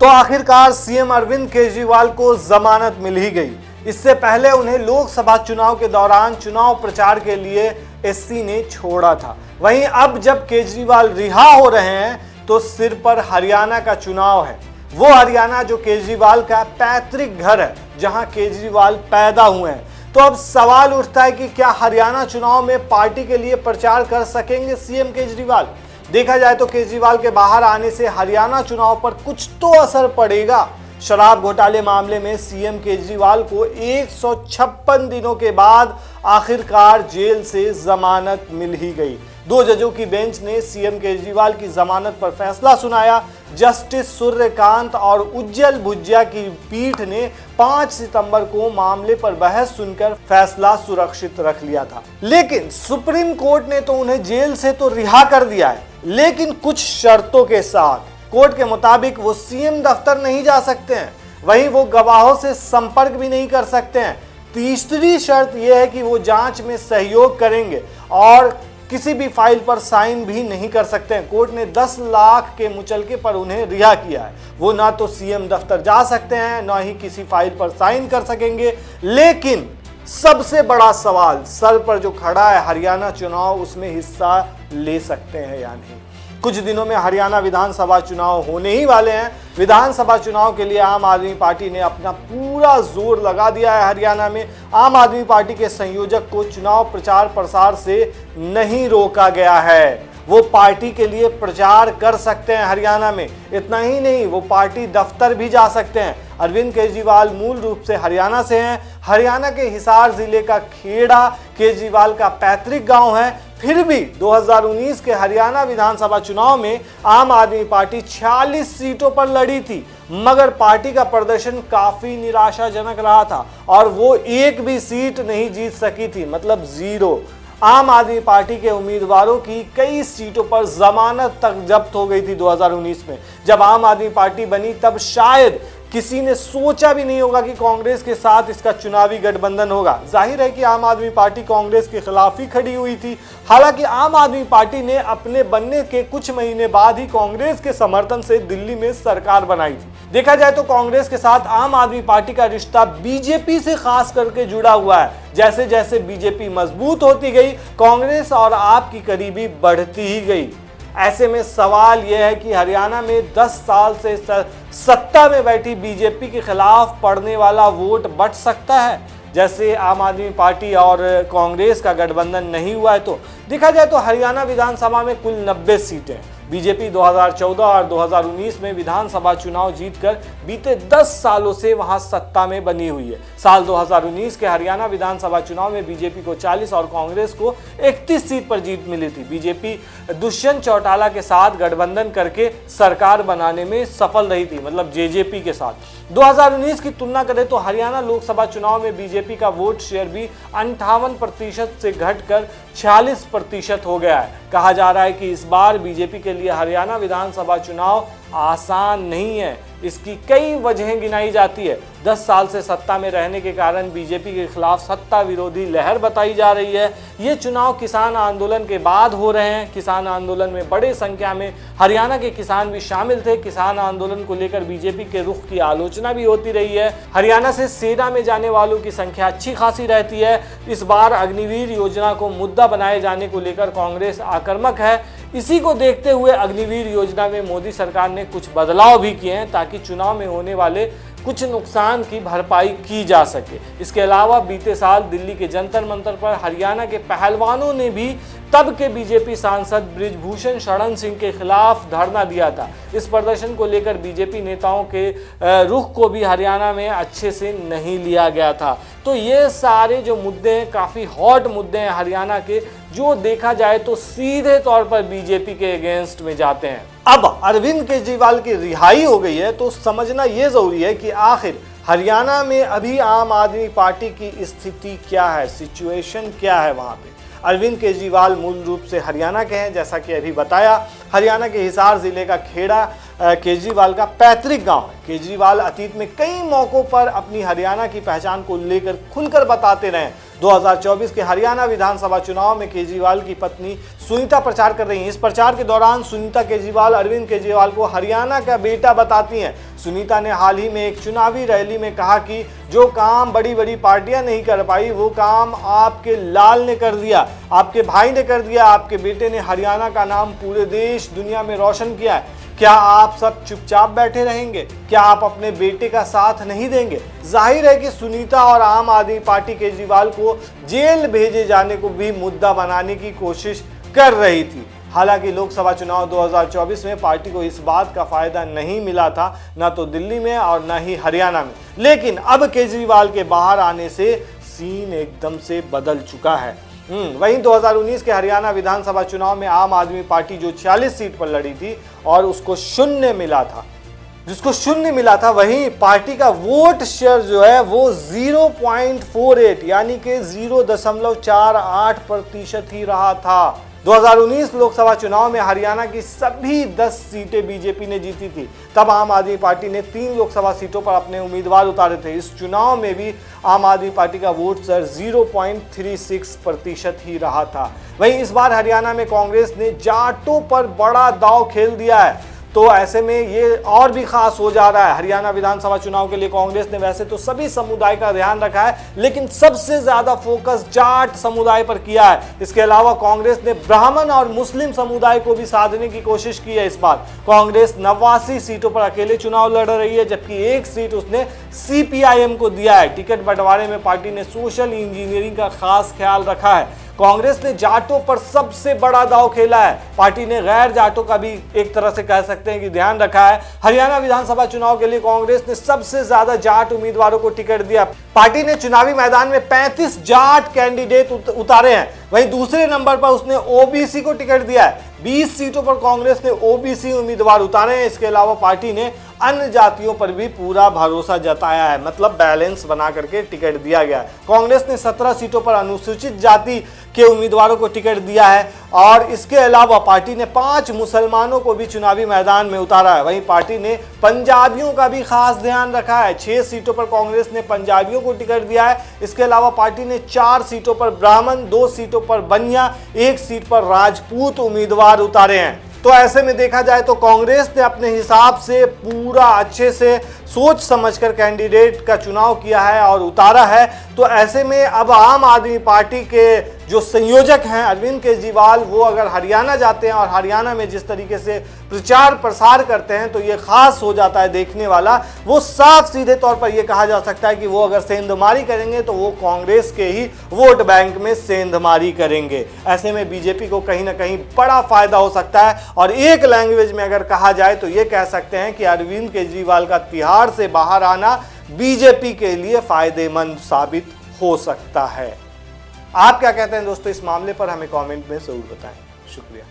तो आखिरकार सीएम अरविंद केजरीवाल को जमानत मिल ही गई। इससे पहले उन्हें लोकसभा चुनाव के दौरान चुनाव प्रचार के लिए एससी ने छोड़ा था। वहीं अब जब केजरीवाल रिहा हो रहे हैं तो सिर पर हरियाणा का चुनाव है, वो हरियाणा जो केजरीवाल का पैतृक घर है, जहां केजरीवाल पैदा हुए हैं। तो अब सवाल उठता है कि क्या हरियाणा चुनाव में पार्टी के लिए प्रचार कर सकेंगे सीएम केजरीवाल? देखा जाए तो केजरीवाल के बाहर आने से हरियाणा चुनाव पर कुछ तो असर पड़ेगा। शराब घोटाले मामले में सीएम केजरीवाल को 156 दिनों के बाद आखिरकार जेल से जमानत मिल ही गई। 2 जजों की बेंच ने सीएम केजरीवाल की जमानत पर फैसला सुनाया। जस्टिस सूर्यकांत और उज्जवल भुजिया की पीठ ने 5 सितंबर को मामले पर बहस सुनकर फैसला सुरक्षित रख लिया था। लेकिन सुप्रीम कोर्ट ने तो उन्हें जेल से तो रिहा कर दिया है, लेकिन कुछ शर्तों के साथ। कोर्ट के मुताबिक वो सीएम दफ्तर नहीं जा सकते हैं, वहीं वो गवाहों से संपर्क भी नहीं कर सकते हैं। तीसरी शर्त यह है कि वो जांच में सहयोग करेंगे और किसी भी फाइल पर साइन भी नहीं कर सकते हैं। कोर्ट ने 10 लाख के मुचलके पर उन्हें रिहा किया है। वो ना तो सीएम दफ्तर जा सकते हैं, ना ही किसी फाइल पर साइन कर सकेंगे। लेकिन सबसे बड़ा सवाल सर पर जो खड़ा है, हरियाणा चुनाव, उसमें हिस्सा ले सकते हैं या नहीं। कुछ दिनों में हरियाणा विधानसभा चुनाव होने ही वाले हैं। विधानसभा चुनाव के लिए आम आदमी पार्टी ने अपना पूरा जोर लगा दिया है। हरियाणा में आम आदमी पार्टी के संयोजक को चुनाव प्रचार प्रसार से नहीं रोका गया है। वो पार्टी के लिए प्रचार कर सकते हैं हरियाणा में। इतना ही नहीं, वो पार्टी दफ्तर भी जा सकते हैं। अरविंद केजरीवाल मूल रूप से हरियाणा से हैं। हरियाणा के हिसार जिले का खेड़ा केजरीवाल का पैतृक गांव है। फिर भी 2019 के हरियाणा विधानसभा चुनाव में आम आदमी पार्टी 46 सीटों पर लड़ी थी, मगर पार्टी का प्रदर्शन काफी निराशाजनक रहा था और वो एक भी सीट नहीं जीत सकी थी, मतलब 0। आम आदमी पार्टी के उम्मीदवारों की कई सीटों पर जमानत तक जब्त हो गई थी 2019 में। जब आम आदमी पार्टी बनी तब शायद किसी ने सोचा भी नहीं होगा कि कांग्रेस के साथ इसका चुनावी गठबंधन होगा। जाहिर है कि आम आदमी पार्टी कांग्रेस के खिलाफ ही खड़ी हुई थी। हालांकि आम आदमी पार्टी ने अपने बनने के कुछ महीने बाद ही कांग्रेस के समर्थन से दिल्ली में सरकार बनाई थी। देखा जाए तो कांग्रेस के साथ आम आदमी पार्टी का रिश्ता बीजेपी से खास करके जुड़ा हुआ है। जैसे जैसे बीजेपी मजबूत होती गई, कांग्रेस और आप की करीबी बढ़ती ही गई। ऐसे में सवाल यह है कि हरियाणा में 10 साल से सत्ता में बैठी बीजेपी के खिलाफ पड़ने वाला वोट बढ़ सकता है। जैसे आम आदमी पार्टी और कांग्रेस का गठबंधन नहीं हुआ है तो देखा जाए तो हरियाणा विधानसभा में कुल 90 सीटें। बीजेपी 2014 और 2019 में विधानसभा चुनाव जीतकर बीते 10 सालों से वहां सत्ता में बनी हुई है। साल 2019 के हरियाणा विधानसभा चुनाव में बीजेपी को 40 और कांग्रेस को 31 सीट पर जीत मिली थी। बीजेपी दुष्यंत चौटाला के साथ गठबंधन करके सरकार बनाने में सफल रही थी, मतलब जेजेपी के साथ। 2019 की तुलना करें तो हरियाणा लोकसभा चुनाव में बीजेपी का वोट शेयर भी 58% से घटकर 46% हो गया है। कहा जा रहा है कि इस बार बीजेपी के लिए हरियाणा विधानसभा चुनाव आसान नहीं है। इसकी कई वजहें गिनाई जाती है। 10 साल से सत्ता में रहने के कारण बीजेपी के खिलाफ सत्ता विरोधी लहर बताई जा रही है। ये चुनाव किसान आंदोलन के बाद हो रहे हैं। किसान आंदोलन में बड़े संख्या में हरियाणा के किसान भी शामिल थे। किसान आंदोलन को लेकर बीजेपी के रुख की आलोचना भी होती रही है। हरियाणा से सेना में जाने वालों की संख्या अच्छी खासी रहती है। इस बार अग्निवीर योजना को मुद्दा बनाए जाने को लेकर कांग्रेस आक्रामक है। इसी को देखते हुए अग्निवीर योजना में मोदी सरकार ने कुछ बदलाव भी किए हैं ताकि चुनाव में होने वाले कुछ नुकसान की भरपाई की जा सके। इसके अलावा बीते साल दिल्ली के जंतर मंतर पर हरियाणा के पहलवानों ने भी तब के बीजेपी सांसद बृजभूषण शरण सिंह के खिलाफ धरना दिया था। इस प्रदर्शन को लेकर बीजेपी नेताओं के रुख को भी हरियाणा में अच्छे से नहीं लिया गया था। तो ये सारे जो मुद्दे हैं, काफ़ी हॉट मुद्दे हैं हरियाणा के, जो देखा जाए तो सीधे तौर पर बीजेपी के अगेंस्ट में जाते हैं। अब अरविंद केजरीवाल की रिहाई हो गई है तो समझना ये जरूरी है कि आखिर हरियाणा में अभी आम आदमी पार्टी की स्थिति क्या है, सिचुएशन क्या है वहाँ पे। अरविंद केजरीवाल मूल रूप से हरियाणा के हैं, जैसा कि अभी बताया। हरियाणा के हिसार जिले का खेड़ा केजरीवाल का पैतृक गांव है। केजरीवाल अतीत में कई मौकों पर अपनी हरियाणा की पहचान को लेकर खुलकर बताते रहे। 2024 के हरियाणा विधानसभा चुनाव में केजरीवाल की पत्नी सुनीता प्रचार कर रही हैं। इस प्रचार के दौरान सुनीता केजरीवाल अरविंद केजरीवाल को हरियाणा का बेटा बताती हैं। सुनीता ने हाल ही में एक चुनावी रैली में कहा कि जो काम बड़ी बड़ी पार्टियां नहीं कर पाई वो काम आपके लाल ने कर दिया, आपके भाई ने कर दिया, आपके बेटे ने हरियाणा का नाम पूरे देश दुनिया में रोशन किया है। क्या आप सब चुपचाप बैठे रहेंगे? क्या आप अपने बेटे का साथ नहीं देंगे? जाहिर है कि सुनीता और आम आदमी पार्टी केजरीवाल को जेल भेजे जाने को भी मुद्दा बनाने की कोशिश कर रही थी। हालांकि लोकसभा चुनाव 2024 में पार्टी को इस बात का फायदा नहीं मिला था, ना तो दिल्ली में और ना ही हरियाणा में। लेकिन अब केजरीवाल के बाहर आने से सीन एकदम से बदल चुका है। वहीं 2019 के हरियाणा विधानसभा चुनाव में आम आदमी पार्टी जो 46 सीट पर लड़ी थी और उसको शून्य मिला था, जिसको शून्य मिला था, वहीं पार्टी का वोट शेयर जो है वो 0.48 यानी कि 0.48% ही रहा था। 2019 लोकसभा चुनाव में हरियाणा की सभी 10 सीटें बीजेपी ने जीती थी। तब आम आदमी पार्टी ने 3 लोकसभा सीटों पर अपने उम्मीदवार उतारे थे। इस चुनाव में भी आम आदमी पार्टी का वोट शेयर 0.36% ही रहा था। वहीं इस बार हरियाणा में कांग्रेस ने जाटों पर बड़ा दांव खेल दिया है, तो ऐसे में ये और भी खास हो जा रहा है। हरियाणा विधानसभा चुनाव के लिए कांग्रेस ने वैसे तो सभी समुदाय का ध्यान रखा है, लेकिन सबसे ज्यादा फोकस जाट समुदाय पर किया है। इसके अलावा कांग्रेस ने ब्राह्मण और मुस्लिम समुदाय को भी साधने की कोशिश की है। इस बार कांग्रेस 89 सीटों पर अकेले चुनाव लड़ रही है, जबकि एक सीट उसने सीपीआईएम को दिया है। टिकट बंटवारे में पार्टी ने सोशल इंजीनियरिंग का खास ख्याल रखा है। कांग्रेस ने जाटों पर सबसे बड़ा दांव खेला है। पार्टी ने गैर जाटों का भी एक तरह से कह सकते हैं कि ध्यान रखा है। हरियाणा विधानसभा चुनाव के लिए कांग्रेस ने सबसे ज्यादा जाट उम्मीदवारों को टिकट दिया। पार्टी ने चुनावी मैदान में 35 जाट कैंडिडेट उतारे हैं। वहीं दूसरे नंबर पर उसने ओबीसी को टिकट दिया है। 20 सीटों पर कांग्रेस ने ओबीसी उम्मीदवार उतारे हैं। इसके अलावा पार्टी ने अन्य जातियों पर भी पूरा भरोसा जताया है, मतलब बैलेंस बना करके टिकट दिया गया है। कांग्रेस ने 17 सीटों पर अनुसूचित जाति के उम्मीदवारों को टिकट दिया है और इसके अलावा पार्टी ने 5 मुसलमानों को भी चुनावी मैदान में उतारा है। वहीं पार्टी ने पंजाबियों का भी खास ध्यान रखा है। 6 सीटों पर कांग्रेस ने पंजाबियों को टिकट दिया है। इसके अलावा पार्टी ने 4 सीटों पर ब्राह्मण, 2 सीटों पर बनिया, 1 सीट पर राजपूत उम्मीदवार उतारे हैं। तो ऐसे में देखा जाए तो कांग्रेस ने अपने हिसाब से पूरा अच्छे से सोच समझकर कैंडिडेट का चुनाव किया है और उतारा है। तो ऐसे में अब आम आदमी पार्टी के जो संयोजक हैं अरविंद केजरीवाल, वो अगर हरियाणा जाते हैं और हरियाणा में जिस तरीके से प्रचार प्रसार करते हैं तो ये खास हो जाता है देखने वाला। वो साफ सीधे तौर पर यह कहा जा सकता है कि वो अगर सेंधमारी करेंगे तो वो कांग्रेस के ही वोट बैंक में सेंधमारी करेंगे। ऐसे में बीजेपी को कहीं ना कहीं बड़ा फायदा हो सकता है और एक लैंग्वेज में अगर कहा जाए तो ये कह सकते हैं कि अरविंद केजरीवाल का तिहाड़ से बाहर आना बीजेपी के लिए फायदेमंद साबित हो सकता है। आप क्या कहते हैं दोस्तों इस मामले पर? हमें कमेंट में जरूर बताएं। शुक्रिया।